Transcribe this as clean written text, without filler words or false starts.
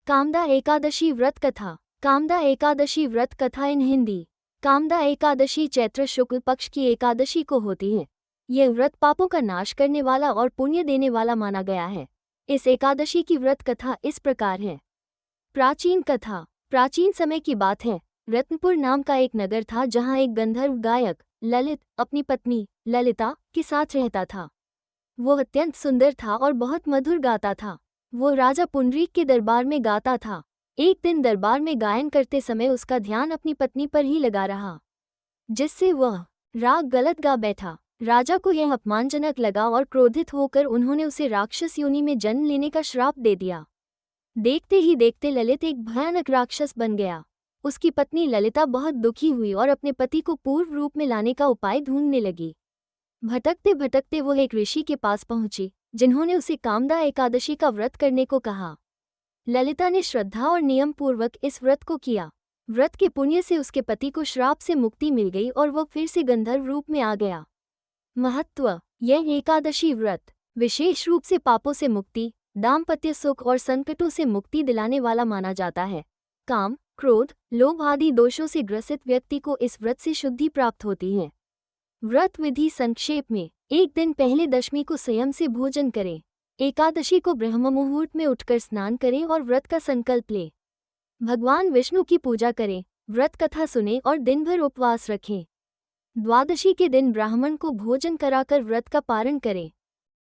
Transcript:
कामदा एकादशी व्रत कथा। कामदा एकादशी व्रत कथा इन हिंदी। कामदा एकादशी चैत्र शुक्ल पक्ष की एकादशी को होती है। यह व्रत पापों का नाश करने वाला और पुण्य देने वाला माना गया है। इस एकादशी की व्रत कथा इस प्रकार है। प्राचीन कथा। प्राचीन समय की बात है। रत्नपुर नाम का एक नगर था जहाँ एक गंधर्व गायक ललित अपनी पत्नी ललिता के साथ रहता था। वो अत्यंत सुंदर था और बहुत मधुर गाता था। वो राजा पुंडरीक के दरबार में गाता था। एक दिन दरबार में गायन करते समय उसका ध्यान अपनी पत्नी पर ही लगा रहा, जिससे वह राग गलत गा बैठा। राजा को यह अपमानजनक लगा और क्रोधित होकर उन्होंने उसे राक्षस योनि में जन्म लेने का श्राप दे दिया। देखते ही देखते ललित एक भयानक राक्षस बन गया। उसकी पत्नी ललिता बहुत दुखी हुई और अपने पति को पूर्व रूप में लाने का उपाय ढूंढने लगी। भटकते भटकते वो एक ऋषि के पास पहुंची, जिन्होंने उसे कामदा एकादशी का व्रत करने को कहा। ललिता ने श्रद्धा और नियम पूर्वक इस व्रत को किया। व्रत के पुण्य से उसके पति को श्राप से मुक्ति मिल गई और वह फिर से गंधर्व रूप में आ गया। महत्व। यह एकादशी व्रत विशेष रूप से पापों से मुक्ति, दाम्पत्य सुख और संकटों से मुक्ति दिलाने वाला माना जाता है। काम, क्रोध, लोभ आदि दोषों से ग्रसित व्यक्ति को इस व्रत से शुद्धि प्राप्त होती है। व्रत विधि संक्षेप में। एक दिन पहले दशमी को संयम से भोजन करें। एकादशी को ब्रह्म मुहूर्त में उठकर स्नान करें और व्रत का संकल्प लें। भगवान विष्णु की पूजा करें, व्रत कथा सुनें और दिन भर उपवास रखें। द्वादशी के दिन ब्राह्मण को भोजन कराकर व्रत का पारण करें।